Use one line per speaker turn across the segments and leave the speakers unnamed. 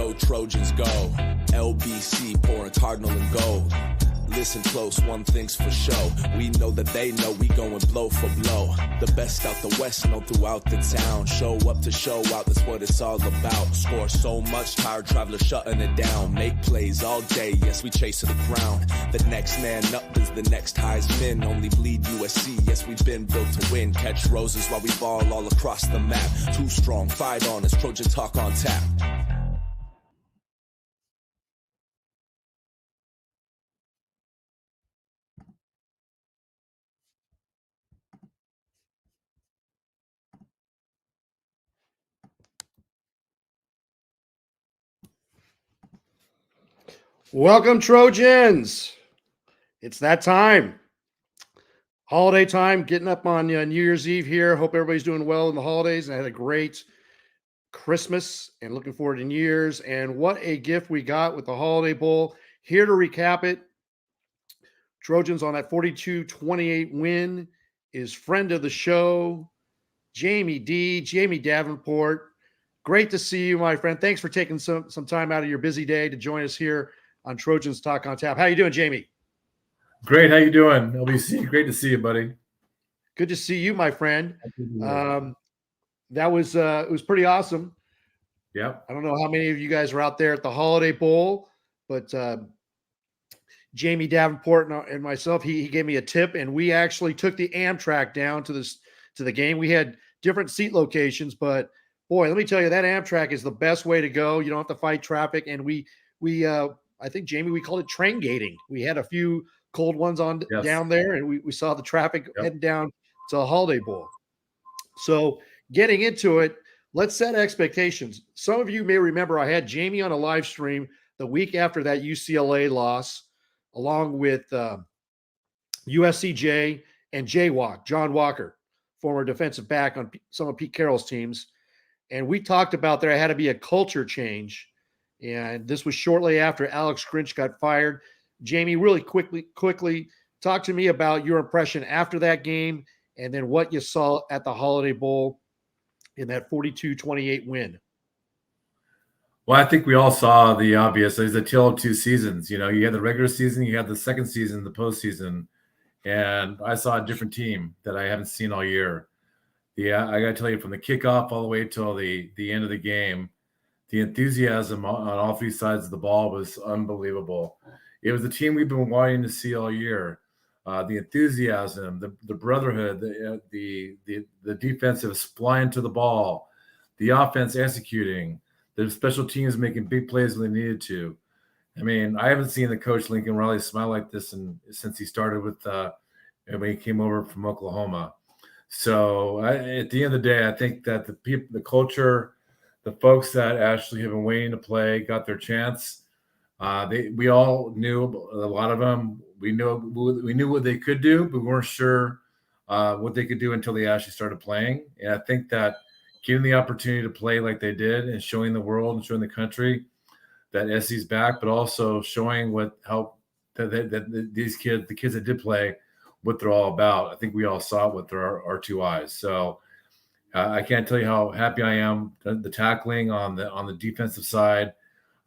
Go Trojans go. LBC pouring cardinal and gold. Listen close, one thing's for sure. We know that they know we going blow for blow. The best out the west, known throughout the town. Show up to show out, that's what it's all about. Score so much, tired travelers shutting it down. Make plays all day, yes, we chase to the ground. The next man up is the next Heisman. Only bleed USC, yes, we've been built to win. Catch roses while we ball all across the map. Too strong, fight on, it's Trojan Talk on tap.
Welcome, Trojans. It's that time. Holiday time, getting up on New Year's Eve here. Hope everybody's doing well in the holidays. I had a great Christmas and looking forward to New Year's. And what a gift we got with the Holiday Bowl. Here to recap it, Trojans on that 42-28 win is friend of the show, Jamie Davenport. Great to see you, my friend. Thanks for taking some time out of your busy day to join us here on Trojans Talk on Tap. How you doing, Jamie?
Great. How you doing, LBC? Great to see you, buddy.
Good to see you, my friend. That was it was pretty awesome.
Yep.
I don't know how many of you guys were out there at the Holiday Bowl, but Jamie Davenport and myself, he gave me a tip, and we actually took the Amtrak down to the game. We had different seat locations, but boy, let me tell you, that Amtrak is the best way to go. You don't have to fight traffic, and we I think, Jamie, we called it train gating. We had a few cold ones on down there, and we saw the traffic heading down to the Holiday Bowl. So getting into it, let's set expectations. Some of you may remember I had Jamie on a live stream the week after that UCLA loss, along with USCJ and John Walker, former defensive back on some of Pete Carroll's teams. And we talked about there had to be a culture change. And this was shortly after Alex Grinch got fired. Jamie, really quickly talk to me about your impression after that game and then what you saw at the Holiday Bowl in that 42-28 win.
Well, I think we all saw the obvious. There's a tale of two seasons. You know, you had the regular season, you had the second season, the postseason. And I saw a different team that I haven't seen all year. Yeah, I got to tell you, from the kickoff all the way till the end of the game, the enthusiasm on all three sides of the ball was unbelievable. It was the team we've been wanting to see all year. The enthusiasm, the brotherhood, the defensive flying to the ball, the offense executing, the special teams making big plays when they needed to. I mean, I haven't seen the coach Lincoln Riley smile like this since he started with when he came over from Oklahoma. So at the end of the day, I think that the culture, the folks that actually have been waiting to play got their chance. We all knew, a lot of them, we knew what they could do, but we weren't sure what they could do until they actually started playing. And I think that giving the opportunity to play like they did and showing the world and showing the country that SC's back, but also showing that these kids, the kids that did play, what they're all about. I think we all saw it with our two eyes. So I can't tell you how happy I am. The tackling on the defensive side.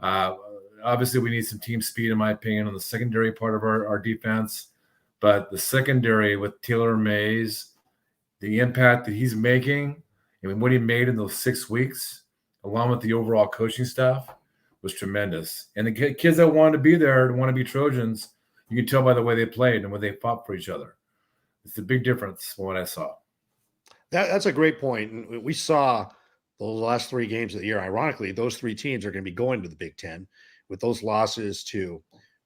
Obviously, we need some team speed, in my opinion, on the secondary part of our defense. But the secondary with Taylor Mays, the impact that he's making, I mean, what he made in those 6 weeks, along with the overall coaching staff, was tremendous. And the kids that wanted to be there, want to be Trojans, you can tell by the way they played and when they fought for each other. It's a big difference from what I saw.
That's a great point. And we saw those last 3 games of the year. Ironically, those 3 teams are going to be going to the Big Ten with those losses to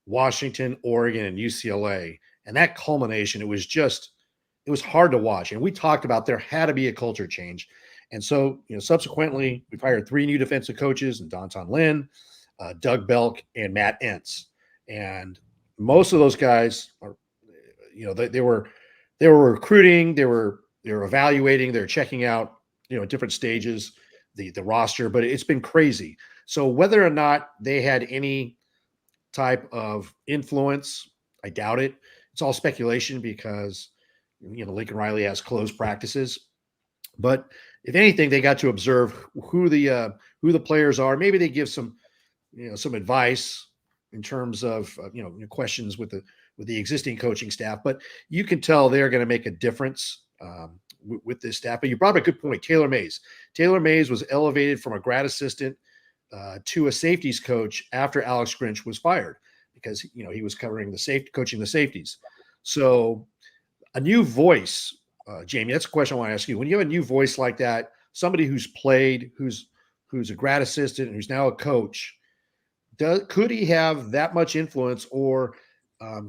Washington, Oregon, and UCLA. And that culmination, it was hard to watch. And we talked about there had to be a culture change. And so, subsequently, we've hired 3 new defensive coaches, and Donton Lynn, Doug Belk, and Matt Entz. And most of those guys are, they were recruiting, they were evaluating, they're checking out, at different stages, the roster, but it's been crazy. So whether or not they had any type of influence, I doubt it. It's all speculation because, Lincoln Riley has closed practices. But if anything, they got to observe who the players are. Maybe they give some some advice in terms of questions with the existing coaching staff, but you can tell they're going to make a difference with this staff. But you brought up a good point. Taylor Mays was elevated from a grad assistant to a safeties coach after Alex Grinch was fired, because he was coaching the safeties. So a new voice, Jamie, that's a question I want to ask you. When you have a new voice like that, somebody who's played, who's a grad assistant, and who's now a coach, could he have that much influence, or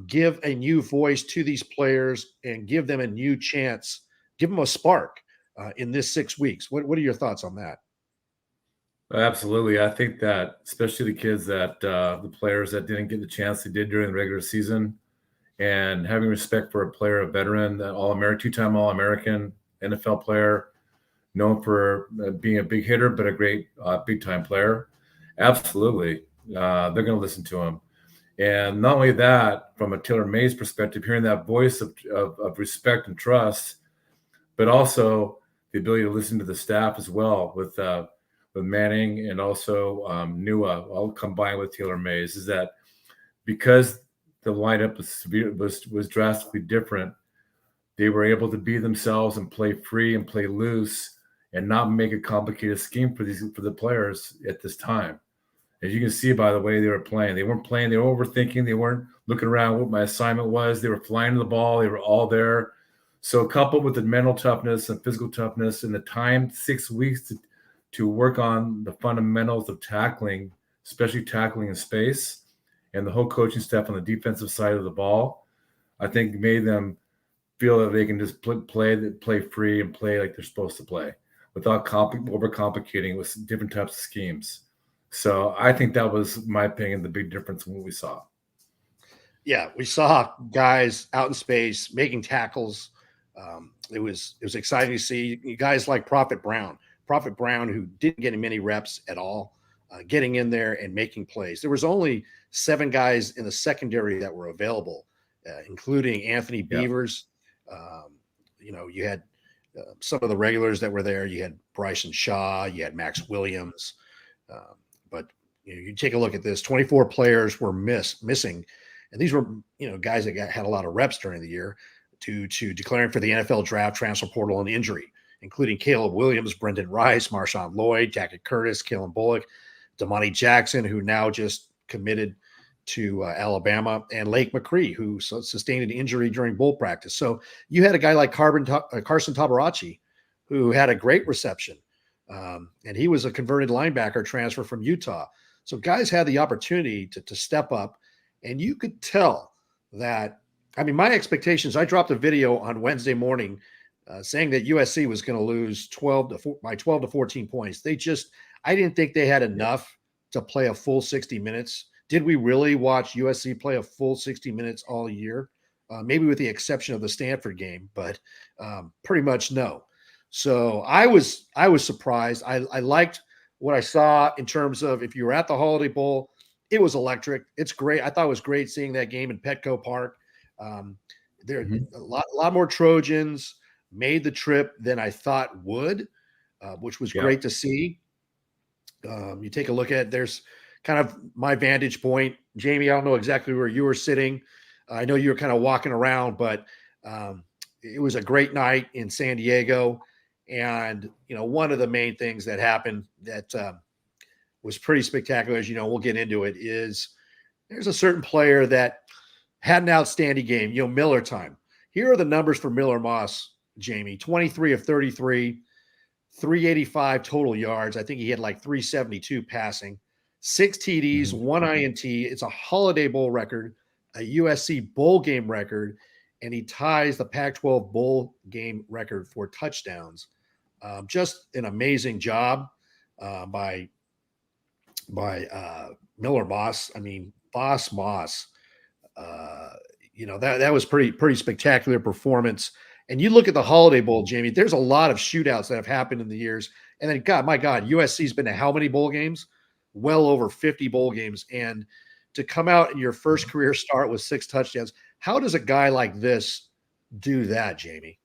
give a new voice to these players and give them a new chance, give them a spark in this 6 weeks? What are your thoughts on that?
Absolutely. I think that especially the kids the players that didn't get the chance they did during the regular season, and having respect for a player, a veteran, that two-time All-American NFL player, known for being a big hitter, but a great big-time player. Absolutely. They're going to listen to him. And not only that, from a Taylor Mays perspective, hearing that voice of respect and trust, but also the ability to listen to the staff as well with Manning and also Nua, all combined with Taylor Mays, is that because the lineup was drastically different, they were able to be themselves and play free and play loose and not make a complicated scheme for the players at this time. As you can see by the way they were playing, they weren't playing, they were overthinking, they weren't looking around what my assignment was, they were flying the ball, they were all there. So coupled with the mental toughness and physical toughness and the time, 6 weeks to work on the fundamentals of tackling, especially tackling in space, and the whole coaching staff on the defensive side of the ball, I think made them feel that they can just play free and play like they're supposed to play without overcomplicating with different types of schemes. So I think that was, in my opinion, the big difference in what we saw.
Yeah, we saw guys out in space making tackles. It was exciting to see guys like Prophet Brown, who didn't get many reps at all, getting in there and making plays. There was only 7 guys in the secondary that were available, including Anthony Beavers. You had some of the regulars that were there. You had Bryson Shaw, you had Max Williams. But you take a look at this, 24 players were missing. And these were, guys that had a lot of reps during the year to declaring for the NFL draft, transfer portal, and injury, including Caleb Williams, Brendan Rice, Marshawn Lloyd, Tackett Curtis, Kalen Bullock, Damani Jackson, who now just committed to Alabama, and Lake McCree, who sustained an injury during bull practice. So you had a guy like Carson Tabarachi, who had a great reception. And he was a converted linebacker transfer from Utah. So guys had the opportunity to step up, and you could tell that. I mean, my expectations, I dropped a video on Wednesday morning saying that USC was going to lose by 12 to 14 points. I didn't think they had enough to play a full 60 minutes. Did we really watch USC play a full 60 minutes all year? Maybe with the exception of the Stanford game, but pretty much no. So I was surprised. I liked what I saw in terms of, if you were at the Holiday Bowl, it was electric. It's great. I thought it was great seeing that game in Petco Park. There a lot more Trojans made the trip than I thought would, which was great to see. You take a look at, there's kind of my vantage point. Jamie, I don't know exactly where you were sitting. I know you were kind of walking around, but it was a great night in San Diego. And, one of the main things that happened that was pretty spectacular, as we'll get into it, is there's a certain player that had an outstanding game, Miller time. Here are the numbers for Miller Moss, Jamie. 23 of 33, 385 total yards. I think he had like 372 passing, 6 TDs, 1 INT. It's a Holiday Bowl record, a USC bowl game record, and he ties the Pac-12 bowl game record for touchdowns. Just an amazing job by Miller Moss. I mean, Boss Moss. That was pretty spectacular performance. And you look at the Holiday Bowl, Jamie, there's a lot of shootouts that have happened in the years. And then, USC's been to how many bowl games? Well over 50 bowl games. And to come out in your first career start with 6 touchdowns, how does a guy like this do that, Jamie?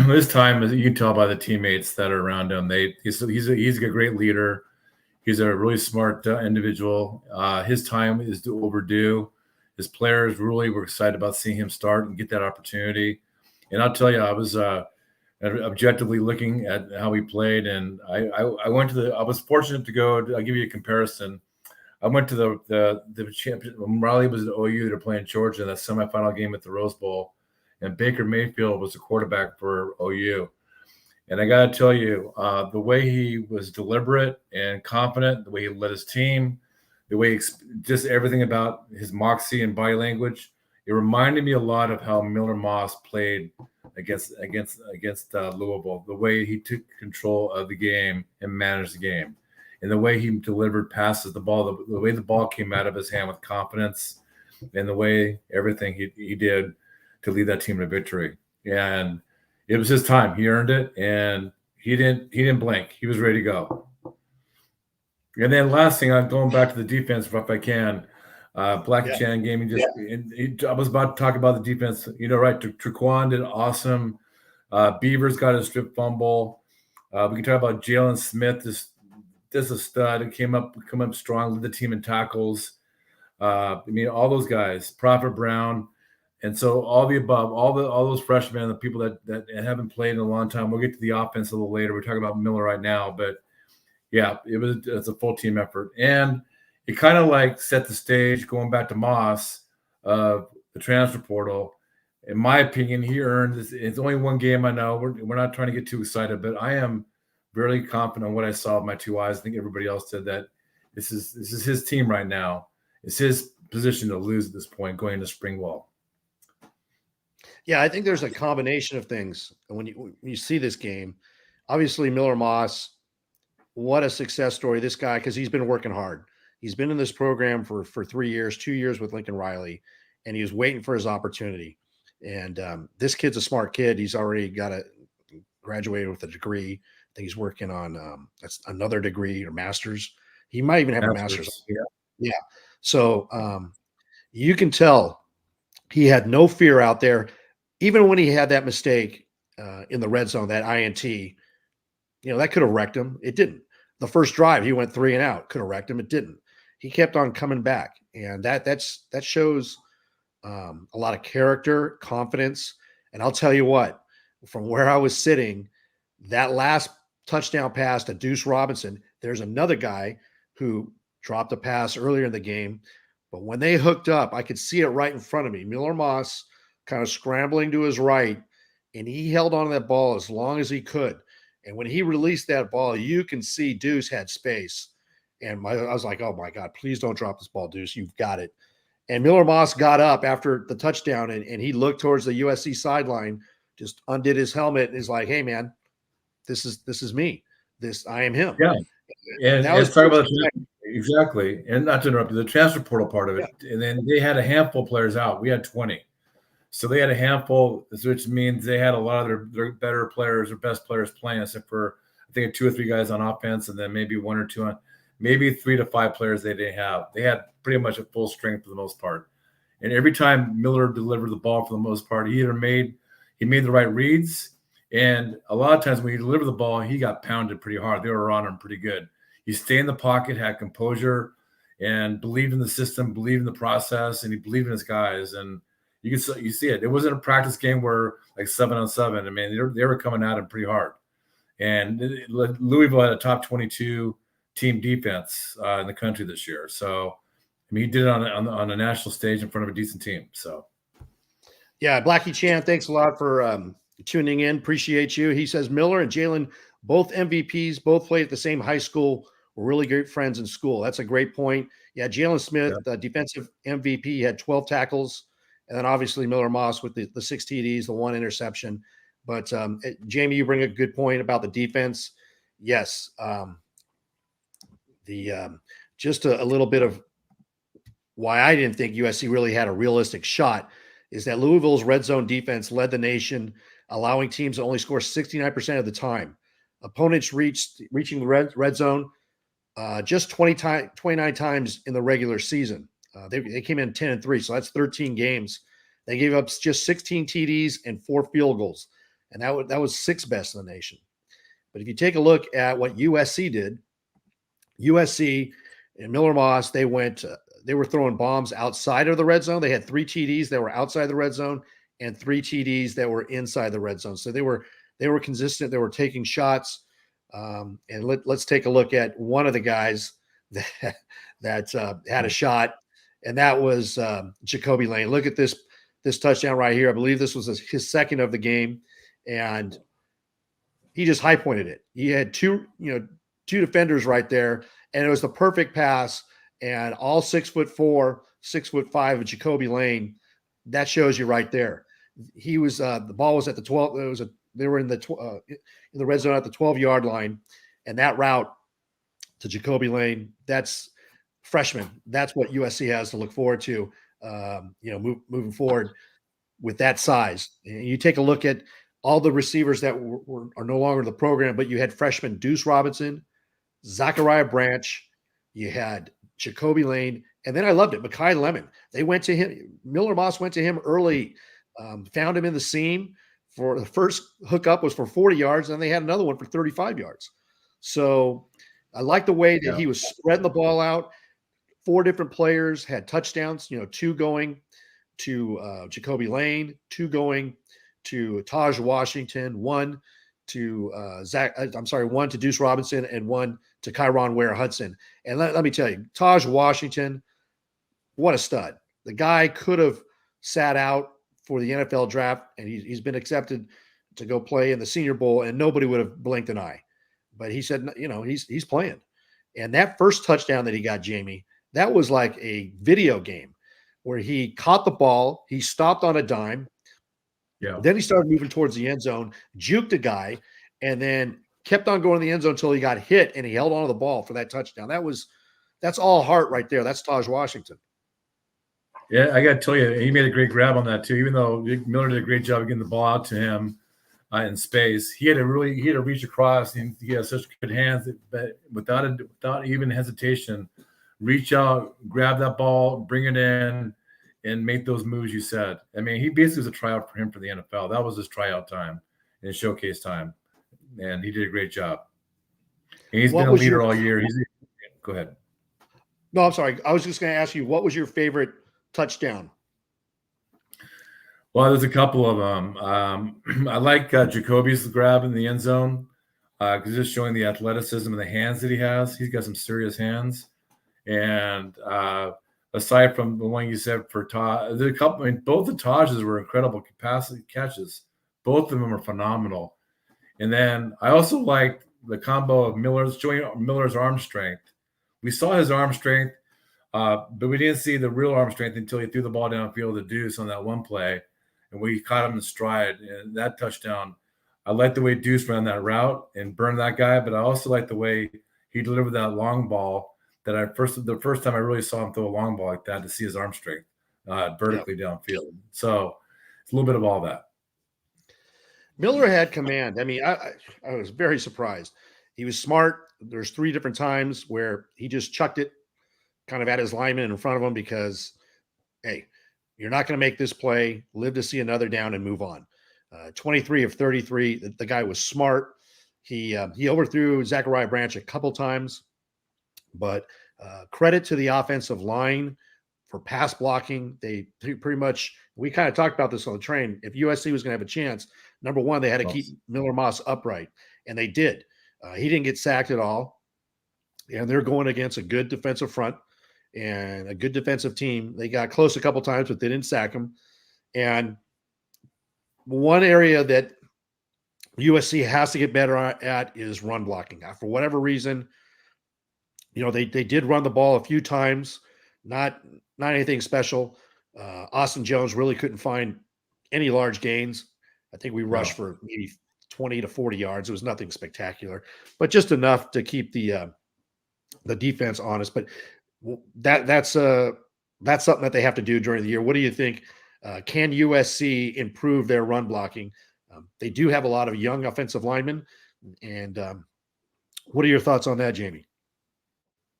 This time, you can tell by the teammates that are around him. He's a great leader. He's a really smart individual. His time is overdue. His players really were excited about seeing him start and get that opportunity. And I'll tell you, I was objectively looking at how he played, and I went to I was fortunate to go. I'll give you a comparison. I went to the championship when Riley was at OU. They're playing Georgia in that semifinal game at the Rose Bowl, and Baker Mayfield was the quarterback for OU. And I got to tell you, the way he was deliberate and confident, the way he led his team, the way just everything about his moxie and body language, it reminded me a lot of how Miller Moss played against Louisville. The way he took control of the game and managed the game, and the way he delivered passes, the way the ball came out of his hand with confidence, and the way everything he did to lead that team to victory. And it was his time. He earned it, and he didn't blink. He was ready to go. And then last thing, I'm going back to the defense if I can. Blackie Chan Gaming I was about to talk about the defense. Right? Traquan did awesome. Beavers got a strip fumble. We can talk about Jalen Smith. This a stud. It come up strong, led the team in tackles. All those guys. Prophet Brown. And so all the above, all those freshmen, the people that haven't played in a long time. We'll get to the offense a little later. We're talking about Miller right now, but yeah, it's a full team effort, and it kind of like set the stage going back to Moss of the transfer portal. In my opinion, he earned this. It's only one game. I know we're not trying to get too excited, but I am very confident on what I saw with my two eyes. I think everybody else did that. This is his team right now. It's his position to lose at this point going into spring ball.
Yeah, I think there's a combination of things. And when you see this game, obviously Miller Moss, what a success story, this guy, because he's been working hard. He's been in this program for 3 years, 2 years with Lincoln Riley, and he was waiting for his opportunity. And this kid's a smart kid. He's already graduated with a degree. I think he's working on that's another degree or master's. He might even have a master's. Yeah. So you can tell he had no fear out there. Even when he had that mistake in the red zone, that INT, that could have wrecked him. It didn't. The first drive, he went 3 and out. Could have wrecked him. It didn't. He kept on coming back, and that shows a lot of character, confidence. And I'll tell you what, from where I was sitting, that last touchdown pass to Deuce Robinson, there's another guy who dropped a pass earlier in the game, but when they hooked up, I could see it right in front of me. Miller Moss kind of scrambling to his right, and he held on to that ball as long as he could. And when he released that ball, you can see Deuce had space. And I was like, oh, my God, please don't drop this ball, Deuce. You've got it. And Miller Moss got up after the touchdown, and he looked towards the USC sideline, just undid his helmet, and he's like, hey, man, this is me. I am him.
Yeah. And let's talk about exactly. And not to interrupt you, the transfer portal part of it. Yeah. And then they had a handful of players out. We had 20. So they had a handful, which means they had a lot of their better players or best players playing, except for I think 2 or 3 guys on offense, and then maybe 1 or 2 on, maybe 3 to 5 players they didn't have. They had pretty much a full strength for the most part. And every time Miller delivered the ball for the most part, he made the right reads. And a lot of times when he delivered the ball, he got pounded pretty hard. They were on him pretty good. He stayed in the pocket, had composure, and believed in the system, believed in the process, and he believed in his guys. And you see it. It wasn't a practice game where like 7-on-7. I mean, they were coming at him pretty hard. And Louisville had a top 22 team defense in the country this year. So, I mean, he did it on a national stage in front of a decent team. So,
yeah, Blackie Chan, thanks a lot for tuning in. Appreciate you. He says Miller and Jalen, both MVPs, both played at the same high school, were really great friends in school. That's a great point. Yeah, Jalen Smith, defensive MVP, had 12 tackles. And then obviously Miller Moss with the 6 TDs, the 1 interception. But Jamie, you bring a good point about the defense. Yes. Just a little bit of why I didn't think USC really had a realistic shot is that Louisville's red zone defense led the nation, allowing teams to only score 69% of the time. Opponents reaching the red zone just 29 times in the regular season. They came in 10-3, so that's 13 games. They gave up just 16 TDs and 4 field goals, and that was 6th best in the nation. But if you take a look at what USC did, USC and Miller Moss, they were throwing bombs outside of the red zone. They had 3 TDs that were outside the red zone and 3 TDs that were inside the red zone. So they were consistent. They were taking shots. And let's take a look at one of the guys that had a shot, and that was Jacoby Lane. Look at this touchdown right here. I believe this was his second of the game, and he just high pointed it. He had two defenders right there, and it was the perfect pass. And all 6'4", 6'5" of Jacoby Lane. That shows you right there. He was the ball was at the 12. They were in the red zone at the 12-yard line, and that route to Jacoby Lane, that's freshman. That's what USC has to look forward to. Moving forward with that size. And you take a look at all the receivers that are no longer in the program, but you had freshman Deuce Robinson, Zachariah Branch, you had Jacoby Lane, and then I loved it, Mekhi Lemon. They went to him. Miller Moss went to him early, found him in the seam. For the first hookup was for 40 yards, and they had another one for 35 yards. So I like the way that he was spreading the ball out. 4 different players had touchdowns, 2 going to Jacoby Lane, 2 going to Taj Washington, 1 to one to Deuce Robinson, and 1 to Kyron Ware-Hudson. And let me tell you, Taj Washington, what a stud. The guy could have sat out for the NFL draft, and he's been accepted to go play in the Senior Bowl, and nobody would have blinked an eye. But he said, he's playing. And that first touchdown that he got, Jamie, that was like a video game where he caught the ball, he stopped on a dime, then he started moving towards the end zone, juked a guy, and then kept on going to the end zone until he got hit, and he held onto the ball for that touchdown. That's all heart right there. That's Taj Washington.
Yeah, I got to tell you, he made a great grab on that too. Even though Miller did a great job of getting the ball out to him in space, he had to reach across, and he has such good hands that without even hesitation, reach out, grab that ball, bring it in, and make those moves you said. I mean, he basically was a tryout for him for the NFL. That was his tryout time and his showcase time, and he did a great job. And he's been a leader all year. Go ahead.
No, I'm sorry. I was just going to ask you, what was your favorite touchdown?
Well, there's a couple of them. I like Jacoby's grab in the end zone because just showing the athleticism and the hands that he has. He's got some serious hands. And aside from the one you said for Taj, there's a couple. I mean, both the Tajes were incredible capacity catches. Both of them were phenomenal. And then I also liked the combo of Miller's arm strength. We saw his arm strength. But we didn't see the real arm strength until he threw the ball downfield to Deuce on that one play, and we caught him in stride. And that touchdown, I like the way Deuce ran that route and burned that guy, but I also like the way he delivered that long ball. The first time I really saw him throw a long ball like that to see his arm strength vertically downfield. So it's a little bit of all that.
Miller had command. I mean, I was very surprised. He was smart. There's 3 different times where he just chucked it kind of at his lineman in front of him because, hey, you're not going to make this play, live to see another down and move on. 23 of 33. The guy was smart. He overthrew Zachariah Branch a couple times, but credit to the offensive line for pass blocking. They pretty much, we kind of talked about this on the train. If USC was going to have a chance, number one, they had to keep Miller Moss upright, and they did. He didn't get sacked at all, and they're going against a good defensive front and a good defensive team. They got close a couple times, but they didn't sack him. And one area that USC has to get better at is run blocking. For whatever reason, they did run the ball a few times, not anything special. Austin Jones really couldn't find any large gains. I think we rushed for maybe 20 to 40 yards. It was nothing spectacular, but just enough to keep the defense honest. But that's something that they have to do during the year. What do you think? Can USC improve their run blocking? They do have a lot of young offensive linemen. And what are your thoughts on that, Jamie?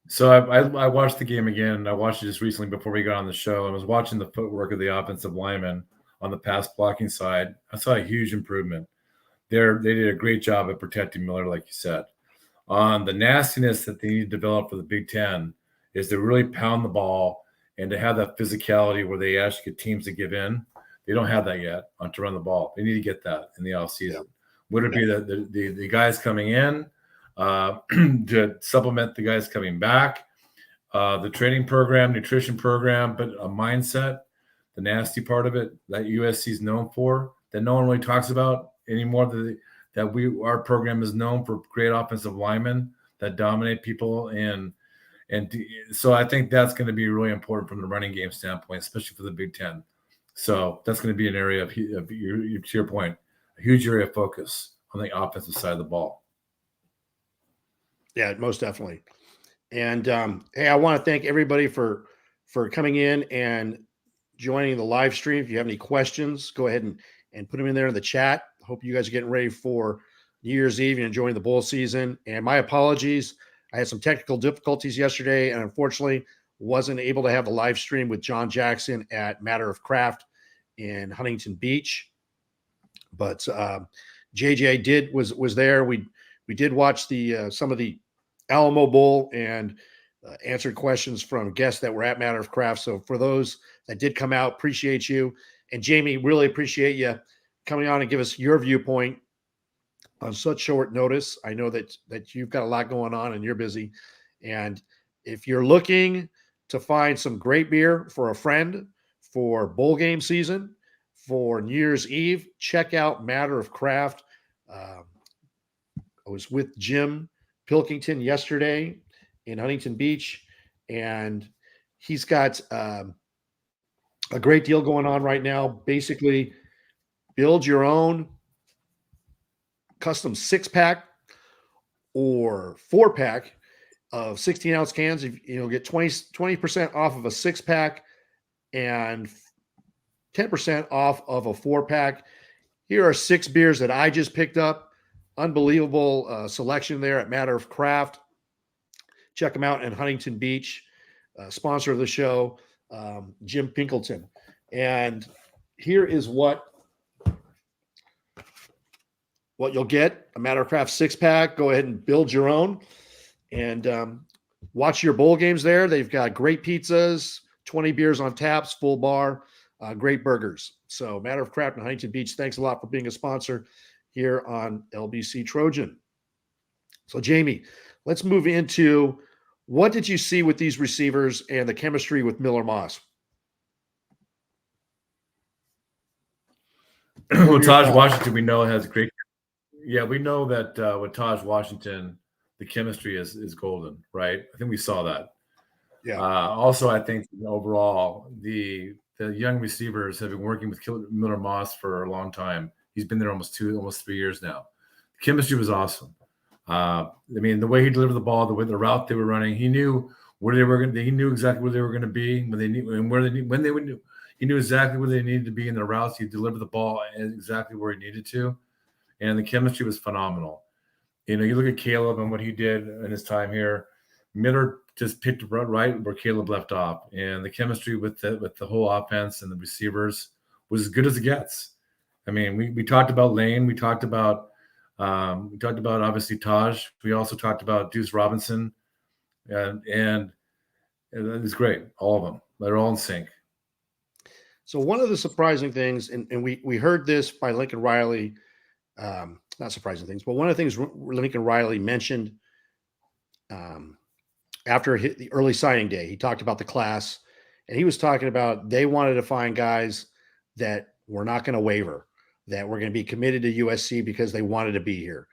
So I watched the game again. I watched it just recently before we got on the show. I was watching the footwork of the offensive linemen on the pass blocking side. I saw a huge improvement. They did a great job at protecting Miller, like you said. on the nastiness that they need to develop for the Big Ten is to really pound the ball and to have that physicality where they actually get teams to give in. They don't have that yet on to run the ball. They need to get that in the offseason. Yeah. Would it be the guys coming in to supplement the guys coming back, the training program, nutrition program, but a mindset, the nasty part of it that USC is known for that no one really talks about anymore, our program is known for great offensive linemen that dominate people. And so I think that's going to be really important from the running game standpoint, especially for the Big Ten. So that's going to be an area of to your point, a huge area of focus on the offensive side of the ball.
Yeah, most definitely. And hey, I want to thank everybody for coming in and joining the live stream. If you have any questions, go ahead and put them in there in the chat. Hope you guys are getting ready for New Year's Eve and enjoying the bowl season. And my apologies. I had some technical difficulties yesterday and unfortunately wasn't able to have the live stream with John Jackson at Matter of Craft in Huntington Beach. But JJ was there. We did watch some of the Alamo Bowl and answered questions from guests that were at Matter of Craft. So for those that did come out, appreciate you. And Jamie, really appreciate you coming on and give us your viewpoint on such short notice. I know that you've got a lot going on and you're busy. And if you're looking to find some great beer for a friend for bowl game season, for New Year's Eve, check out Matter of Craft. I was with Jim Pilkington yesterday in Huntington Beach, and he's got a great deal going on right now. Basically, build your own custom 6-pack or 4-pack of 16-ounce cans. You'll get 20% off of a 6-pack and 10% off of a 4-pack. Here are 6 beers that I just picked up. Unbelievable selection there at Matter of Craft. Check them out in Huntington Beach. Sponsor of the show, Jim Pinkleton. And here is what you'll get: a Matter of Craft 6-pack. Go ahead and build your own and watch your bowl games there. They've got great pizzas, 20 beers on taps, full bar, great burgers. So Matter of Craft in Huntington Beach, thanks a lot for being a sponsor here on LBC Trojan. So Jamie, let's move into what did you see with these receivers and the chemistry with Miller Moss?
Well, Taj Washington, we know has great. Yeah, we know that with Taj Washington, the chemistry is golden, right? I think we saw that.
Yeah.
Also, I think overall the young receivers have been working with Miller Moss for a long time. He's been there almost 3 years now. The chemistry was awesome. I mean, the way he delivered the ball, the route they were running, he knew where they were going. He knew exactly where they were going to be when they need and where they when they would. He knew exactly where they needed to be in their routes. He delivered the ball exactly where he needed to, and the chemistry was phenomenal. You know, you look at Caleb and what he did in his time here. Miller just picked right where Caleb left off, and the chemistry with the whole offense and the receivers was as good as it gets. I mean, we talked about Lane, we talked about obviously Taj. We also talked about Deuce Robinson, and it was great. All of them, they're all in sync.
So one of the surprising things, and we heard this by Lincoln Riley, not surprising things, but one of the things Lincoln Riley mentioned after the early signing day, he talked about the class, and he was talking about they wanted to find guys that were not going to waver, that were going to be committed to USC because they wanted to be here.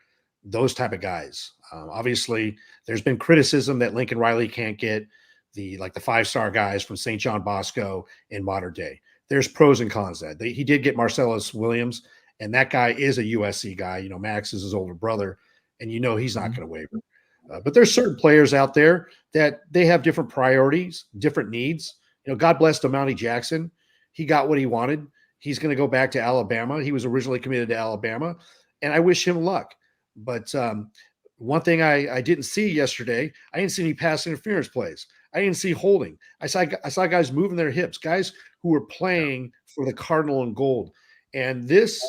Those type of guys. Obviously, there's been criticism that Lincoln Riley can't get the 5-star guys from St. John Bosco in modern day. There's pros and cons to that. He did get Marcellus Williams, and that guy is a USC guy. You know, Max is his older brother, and you know he's not going to waver. But there's certain players out there that they have different priorities, different needs. You know, God bless Damani Jackson. He got what he wanted. He's going to go back to Alabama. He was originally committed to Alabama, and I wish him luck. But one thing I didn't see yesterday, I didn't see any pass interference plays. I didn't see holding. I saw guys moving their hips, guys who were playing for the Cardinal and Gold. And this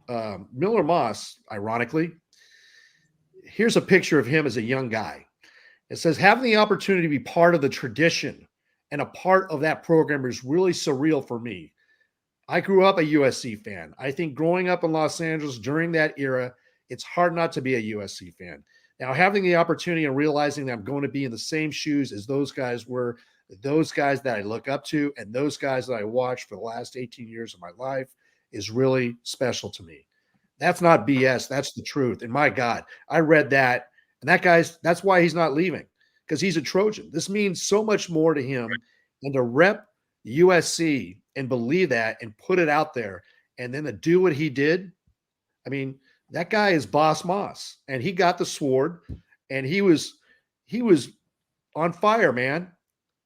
Miller Moss, ironically, here's a picture of him as a young guy. It says, having the opportunity to be part of the tradition and a part of that program is really surreal for me. I grew up a USC fan. I think growing up in Los Angeles during that era, it's hard not to be a USC fan. Now, having the opportunity and realizing that I'm going to be in the same shoes as those guys were, those guys that I look up to, and those guys that I watched for the last 18 years of my life is really special to me. That's not BS. That's the truth. And my God, I read that. And that's why he's not leaving, because he's a Trojan. This means so much more to him. And to rep USC and believe that and put it out there and then to do what he did. I mean, that guy is Boss Moss, and he got the sword and he was on fire, man.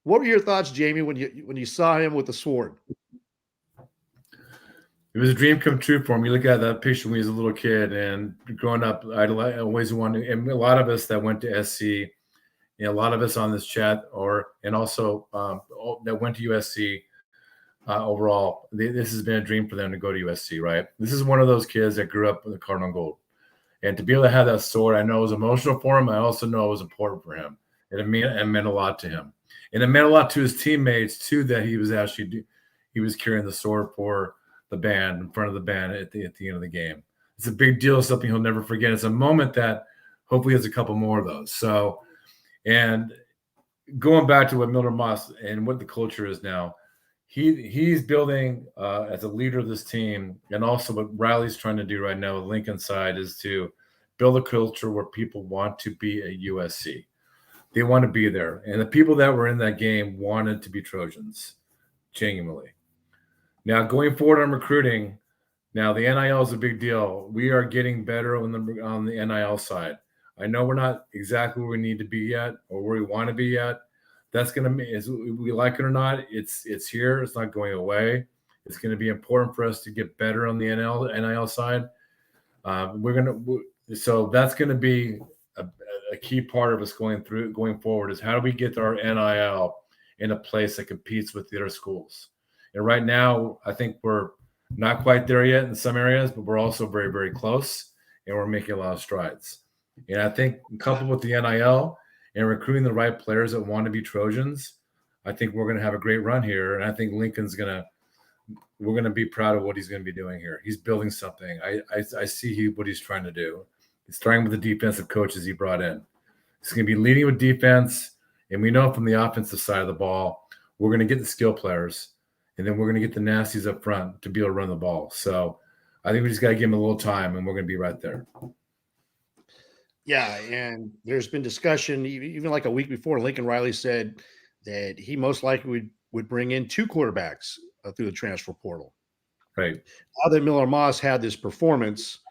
What were your thoughts, Jamie, when you saw him with the sword?
It was a dream come true for him. You look at that picture when he was a little kid and growing up, I always wanted, and a lot of us that went to SC, a lot of us on this chat, and also that went to USC overall, this has been a dream for them to go to USC, right? This is one of those kids that grew up with the Cardinal Gold. And to be able to have that sword, I know it was emotional for him. I also know it was important for him. And it meant a lot to him. And it meant a lot to his teammates, too, that he was carrying the sword for the band, in front of the band at the end of the game. It's a big deal, something he'll never forget. It's a moment that hopefully has a couple more of those. So, and going back to what Miller Moss and what the culture is now, he's building as a leader of this team, and also what Riley's trying to do right now with Lincoln side is to build a culture where people want to be at USC. They want to be there. And the people that were in that game wanted to be Trojans, genuinely. Now, going forward on recruiting, now the NIL is a big deal. We are getting better on the NIL side. I know we're not exactly where we need to be yet or where we want to be yet. That's going to be, we like it or not, it's here. It's not going away. It's going to be important for us to get better on the NIL side. So that's going to be a key part of us going forward is how do we get our NIL in a place that competes with the other schools? And right now, I think we're not quite there yet in some areas, but we're also very, very close, and we're making a lot of strides. And I think coupled with the NIL and recruiting the right players that want to be Trojans, I think we're going to have a great run here. And I think Lincoln's we're going to be proud of what he's going to be doing here. He's building something. I see what he's trying to do. He's starting with the defensive coaches he brought in. He's going to be leading with defense. And we know from the offensive side of the ball, we're going to get the skill players. And then we're going to get the nasties up front to be able to run the ball. So I think we just got to give him a little time, and we're going to be right there.
Yeah, and there's been discussion, even like a week before, Lincoln Riley said that he most likely would bring in 2 quarterbacks through the transfer portal.
Right.
Now that Miller Moss had this performance,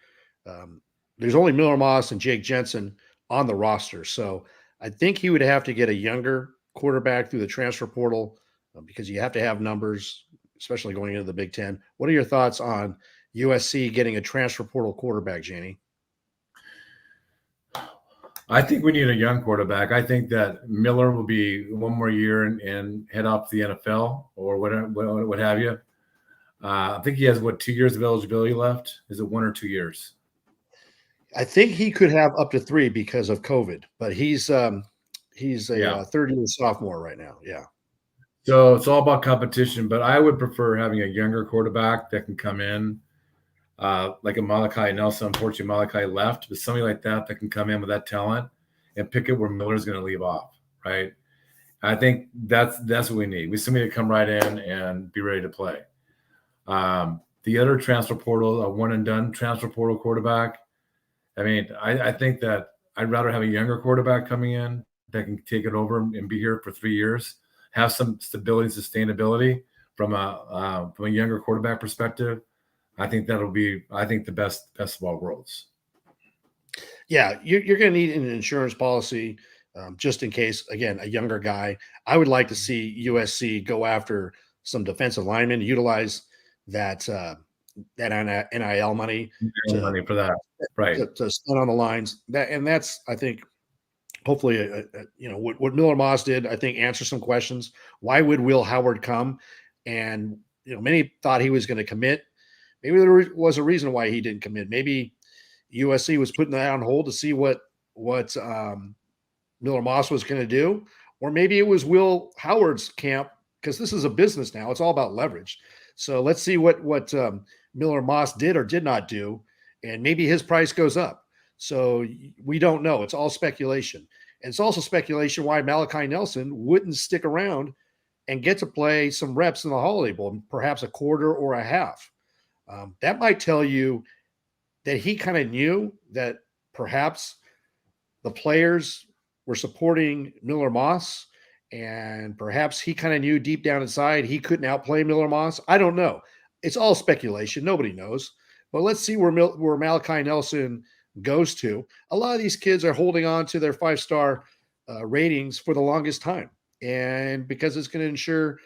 there's only Miller Moss and Jake Jensen on the roster. So I think he would have to get a younger quarterback through the transfer portal because you have to have numbers, especially going into the Big Ten. What are your thoughts on USC getting a transfer portal quarterback, Janie?
I think we need a young quarterback. I think that Miller will be one more year and head off to the NFL or what have you. I think he has, 2 years of eligibility left? Is it 1 or 2 years?
I think he could have up to 3 because of COVID, but he's a third-year sophomore right now. Yeah.
So it's all about competition, but I would prefer having a younger quarterback that can come in, like a Malachi Nelson. Unfortunately, Malachi left, but somebody like that can come in with that talent and pick it where Miller's going to leave off, right? I think that's what we need. We need somebody to come right in and be ready to play. The other transfer portal, a one-and-done transfer portal quarterback, I mean, I think that I'd rather have a younger quarterback coming in that can take it over and be here for 3 years, have some stability and sustainability from a younger quarterback perspective. I think that'll be, the best of all worlds.
Yeah, you're going to need an insurance policy just in case, again, a younger guy. I would like to see USC go after some defensive linemen, utilize that NIL money
for that, right?
To spend on the lines. That's I think hopefully what Miller Moss did. I think answer some questions. Why would Will Howard come? And many thought he was going to commit. Maybe there was a reason why he didn't commit. Maybe USC was putting that on hold to see what what Miller Moss was going to do, or maybe it was Will Howard's camp, because this is a business now. It's all about leverage. So let's see what Miller Moss did or did not do, and maybe his price goes up. So we don't know. It's all speculation. And it's also speculation why Malachi Nelson wouldn't stick around and get to play some reps in the Holiday Bowl, perhaps a quarter or a half. That might tell you that he kind of knew that perhaps the players were supporting Miller Moss, and perhaps he kind of knew deep down inside he couldn't outplay Miller Moss. I don't know. It's all speculation. Nobody knows. But let's see where Malachi Nelson goes to. A lot of these kids are holding on to their 5-star ratings for the longest time, and because it's going to ensure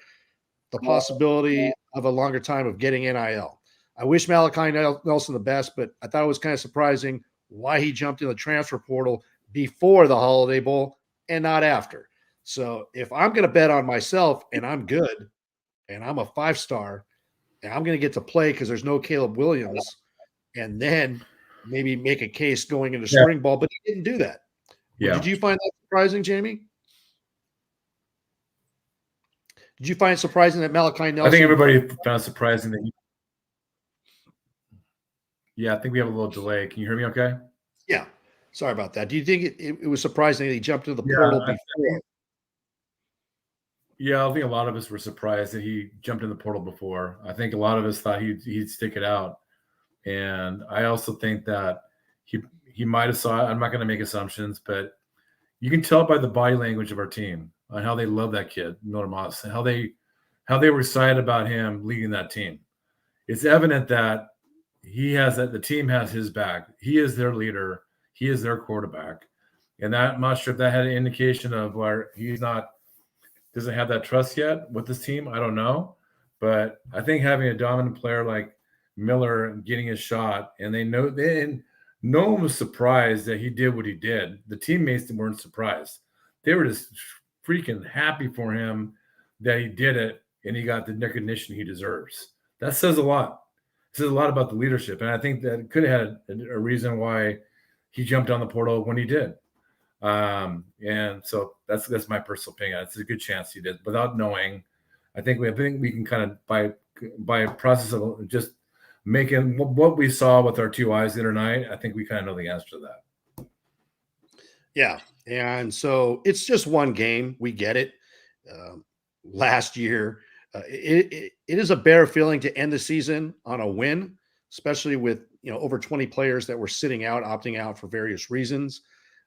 the possibility of a longer time of getting NIL. I wish Malachi Nelson the best, but I thought it was kind of surprising why he jumped in the transfer portal before the Holiday Bowl and not after. So if I'm going to bet on myself and I'm good and I'm a 5-star and I'm going to get to play because there's no Caleb Williams, and then maybe make a case going into spring ball, but he didn't do that.
Yeah.
Did you find that surprising, Jamie? Did you find it surprising that Malachi Nelson?
I think everybody found it surprising that I think we have a little delay. Can you hear me okay?
Yeah. Sorry about that. Do you think it was surprising that he jumped into the portal before?
Yeah, I think a lot of us were surprised that he jumped in the portal before. I think a lot of us thought he'd stick it out. And I also think that he might have saw it. I'm not going to make assumptions, but you can tell by the body language of our team on how they love that kid, Miller Moss, and how they were excited about him leading that team. It's evident that the team has his back. He is their leader. He is their quarterback. And that, I'm not sure if that had an indication of where doesn't have that trust yet with this team. I don't know. But I think having a dominant player like Miller getting his shot, and no one was surprised that he did what he did. The teammates weren't surprised. They were just freaking happy for him that he did it and he got the recognition he deserves. That says a lot. It says a lot about the leadership. And I think that could have had a reason why he jumped on the portal when he did. And so that's my personal opinion. It's a good chance he did without knowing. I think we can kind of by a process of just making what we saw with our 2 eyes the other night. I think we kind of know the answer to that.
Yeah. And so it's just one game. We get it. Last year, it is a bare feeling to end the season on a win, especially with, over 20 players that were sitting out, opting out for various reasons.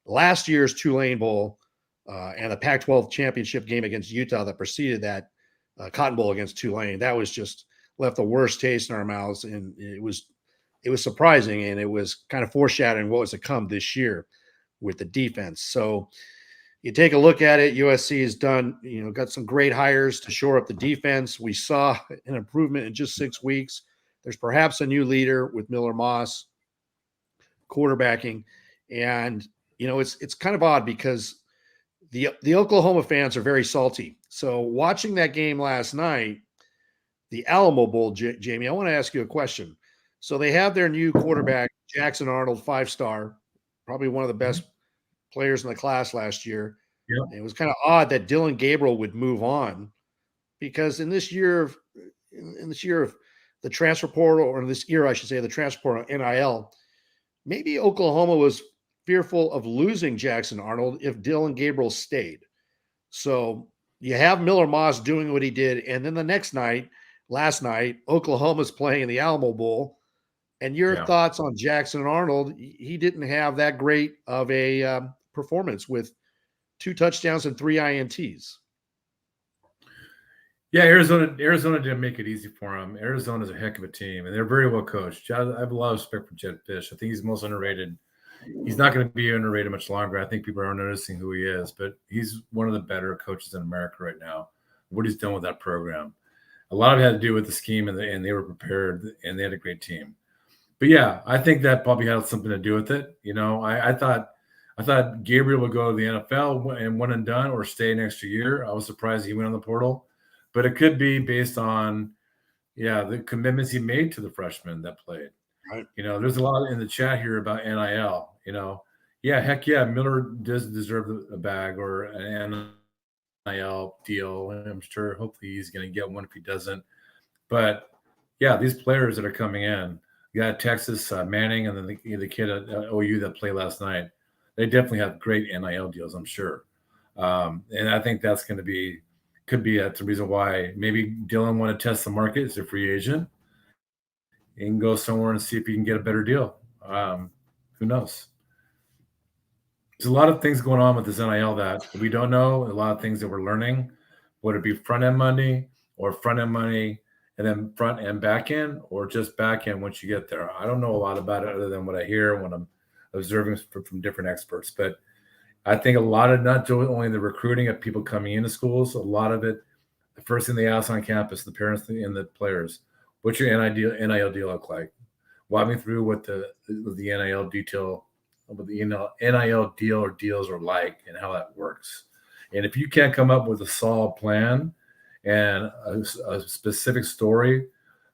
Last year's Tulane Bowl and the Pac-12 championship game against Utah that preceded that Cotton Bowl against Tulane, that was just left the worst taste in our mouths. And it was surprising, and it was kind of foreshadowing what was to come this year with the defense. So you take a look at it, USC has done, got some great hires to shore up the defense. We saw an improvement in just 6 weeks. There's perhaps a new leader with Miller Moss quarterbacking. And, it's kind of odd because the Oklahoma fans are very salty. So watching that game last night, the Alamo Bowl, Jamie, I want to ask you a question. So they have their new quarterback, Jackson Arnold, 5-star, probably one of the best players in the class last year.
Yeah.
It was kind of odd that Dylan Gabriel would move on, because in this year of the transfer portal, or in this year, I should say, the transfer portal NIL, maybe Oklahoma was fearful of losing Jackson Arnold if Dylan Gabriel stayed. So you have Miller Moss doing what he did, and then the next night, last night, Oklahoma's playing in the Alamo Bowl. And your thoughts on Jackson Arnold? He didn't have that great of a performance with 2 touchdowns and 3 INTs.
Yeah, Arizona didn't make it easy for him. Arizona's a heck of a team, and they're very well coached. I have a lot of respect for Jed Fish. I think he's the most underrated. He's not going to be underrated much longer. I think people are noticing who he is, but he's one of the better coaches in America right now. What he's done with that program. A lot of it had to do with the scheme, and they were prepared, and they had a great team. But yeah, I think that probably had something to do with it. I thought Gabriel would go to the NFL and one and done, or stay an extra year. I was surprised he went on the portal, but it could be based on, the commitments he made to the freshmen that played.
Right.
There's a lot in the chat here about NIL. Yeah, heck yeah, Miller does deserve a bag or an NIL deal. I'm sure, hopefully, he's going to get one if he doesn't. But yeah, these players that are coming in, you got Texas Manning, and then the kid at OU that played last night. They definitely have great NIL deals, I'm sure. And I think that's going to be that's the reason why maybe Dylan want to test the market as a free agent. He can go somewhere and see if he can get a better deal. Who knows? There's a lot of things going on with this NIL that we don't know. A lot of things that we're learning. Would it be front end money or front end money and then front and back end, or just back end once you get there? I don't know a lot about it other than what I hear when I'm observing from different experts. But I think a lot of not only the recruiting of people coming into schools, a lot of it, the first thing they ask on campus, the parents and the players, what's your NIL deal look like? Walk me through what the NIL detail, what the NIL deal or deals are like and how that works. And if you can't come up with a solid plan and a specific story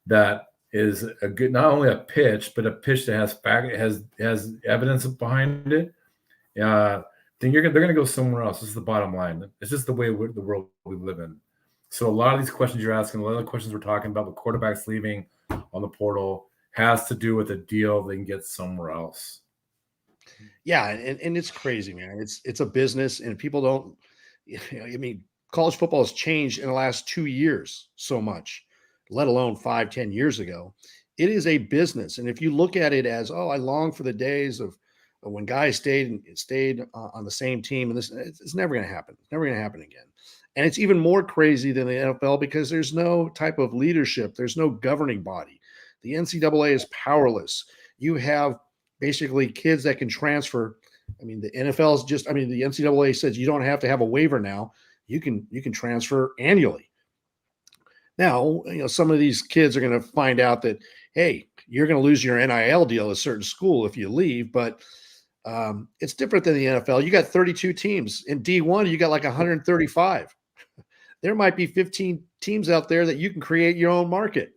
that is a good, not only a pitch, but a pitch that has evidence behind it, then they're going to go somewhere else. This is the bottom line. It's just the way the world we live in. So a lot of these questions you're asking, a lot of the questions we're talking about with quarterbacks leaving on the portal has to do with a deal they can get somewhere else.
Yeah, and it's crazy, man. It's a business, and people don't. I mean, college football has changed in the last 2 years so much, let alone 5-10 years ago. It is a business, and if you look at it as, oh, I long for the days of when guys stayed on the same team, and it's never going to happen. It's never going to happen again. And it's even more crazy than the NFL because there's no type of leadership. There's no governing body. The NCAA is powerless. You have basically kids that can transfer. I mean, the NFL is the NCAA says you don't have to have a waiver now. You can transfer annually. Now, some of these kids are going to find out that, hey, you're going to lose your NIL deal at a certain school if you leave, but it's different than the NFL. You got 32 teams. In D1, you got like 135. There might be 15 teams out there that you can create your own market.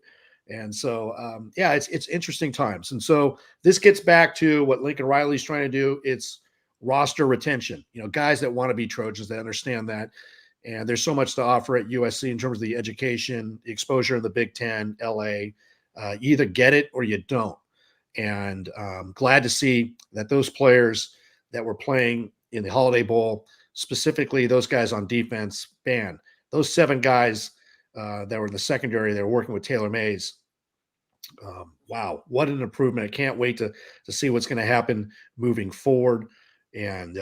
And so, it's interesting times. And so this gets back to what Lincoln Riley's trying to do. It's roster retention, guys that want to be Trojans, that understand that. And there's so much to offer at USC in terms of the education, the exposure in the Big Ten, LA. You either get it or you don't. And glad to see that those players that were playing in the Holiday Bowl, specifically those guys on defense, those 7 guys that were in the secondary, they were working with Taylor Mays. Wow, what an improvement. I can't wait to see what's going to happen moving forward. And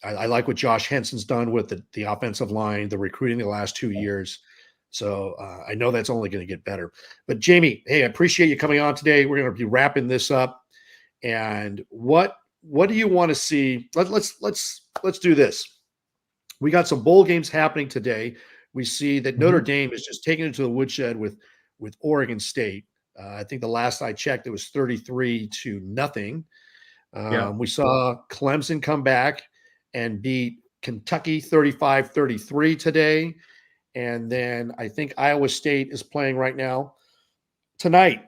I like what Josh Henson's done with the offensive line, the recruiting the last 2 years. So I know that's only going to get better. But Jamie, hey, I appreciate you coming on today. We're going to be wrapping this up. And what do you want to see? Let's do this. We got some bowl games happening today. We see that Notre Dame is just taking it to the woodshed with Oregon State. I think the last I checked, it was 33-0. We saw Clemson come back and beat Kentucky 35-33 today. And then I think Iowa State is playing right now. Tonight,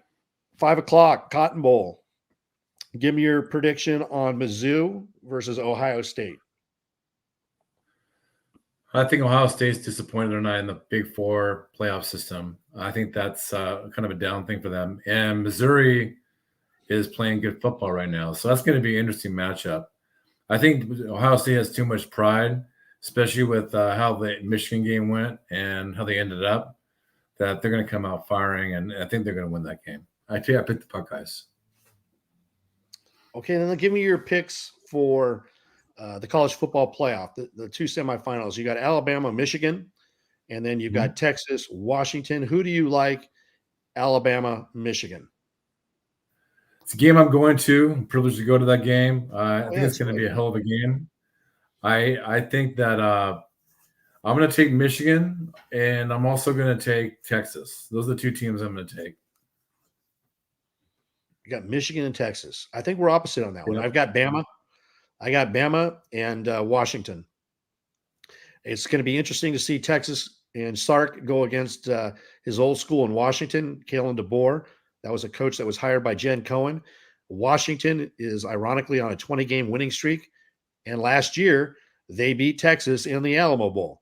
5 o'clock, Cotton Bowl. Give me your prediction on Mizzou versus Ohio State.
I think Ohio State's disappointed they're not in the Big Four playoff system. I think that's kind of a down thing for them. And Missouri is playing good football right now. So that's going to be an interesting matchup. I think Ohio State has too much pride, especially with how the Michigan game went and how they ended up, that they're going to come out firing, and I think they're going to win that game. I picked the Buckeyes.
Okay, then give me your picks for the college football playoff, the 2 semifinals. You got Alabama, Michigan, and then you've got Texas, Washington. Who do you like? Alabama, Michigan.
It's a game I'm going to. I'm privileged to go to that game. I think it's going to be a hell of a game. I think that I'm going to take Michigan, and I'm also going to take Texas. Those are the 2 teams I'm going to take.
You got Michigan and Texas. I think we're opposite on that one.
Yep.
I've got Bama. I got Bama and Washington. It's going to be interesting to see Texas and Sark go against his old school in Washington, Kalen DeBoer. That was a coach that was hired by Jen Cohen. Washington is ironically on a 20-game winning streak. And last year, they beat Texas in the Alamo Bowl.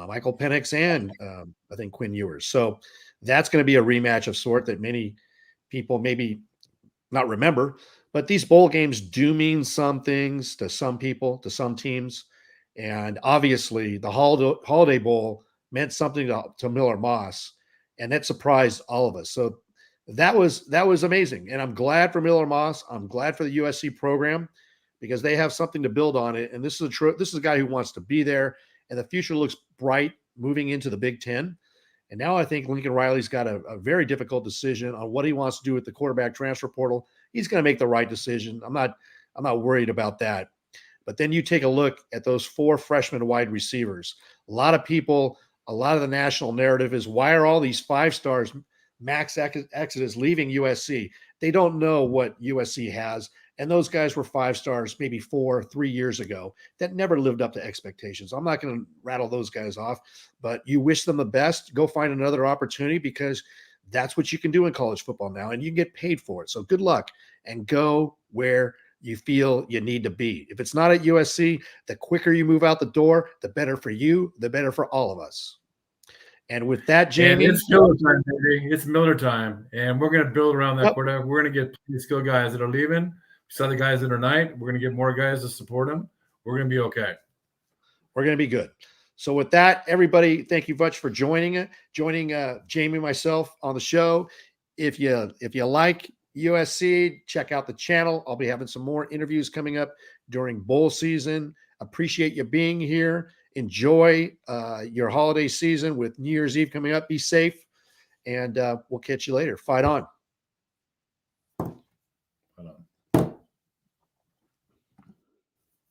Michael Penix and I think Quinn Ewers. So that's going to be a rematch of sort that many people maybe not remember, but these bowl games do mean some things to some people, to some teams. And obviously, the Holiday Bowl meant something to Miller Moss, and that surprised all of us. So that was amazing, and I'm glad for Miller Moss. I'm glad for the USC program because they have something to build on it. And this is a guy who wants to be there, and the future looks bright moving into the Big Ten. And now I think Lincoln Riley's got a very difficult decision on what he wants to do with the quarterback transfer portal. He's going to make the right decision. I'm not worried about that. But then you take a look at those 4 freshman wide receivers. A lot of the national narrative is, why are all these 5 stars, max exodus, leaving USC? They don't know what USC has. And those guys were 5 stars maybe 3 years ago that never lived up to expectations. I'm not going to rattle those guys off, but you wish them the best. Go find another opportunity, because that's what you can do in college football now, and you can get paid for it. So good luck, and go where you feel you need to be. If it's not at USC, the quicker you move out the door, the better for you, the better for all of us. And with that, Jamie,
and it's Miller time, baby. It's Miller time, and we're going to build around that quarterback. We're going to get skilled guys that are leaving. We saw the guys that are night. We're going to get more guys to support them. We're going to be okay.
We're going to be good. So with that, everybody, thank you much for joining Jamie and myself on the show. If you like USC, check out the channel. I'll be having some more interviews coming up during bowl season. Appreciate you being here. Enjoy your holiday season with New Year's Eve coming up. Be safe, and we'll catch you later. Fight on.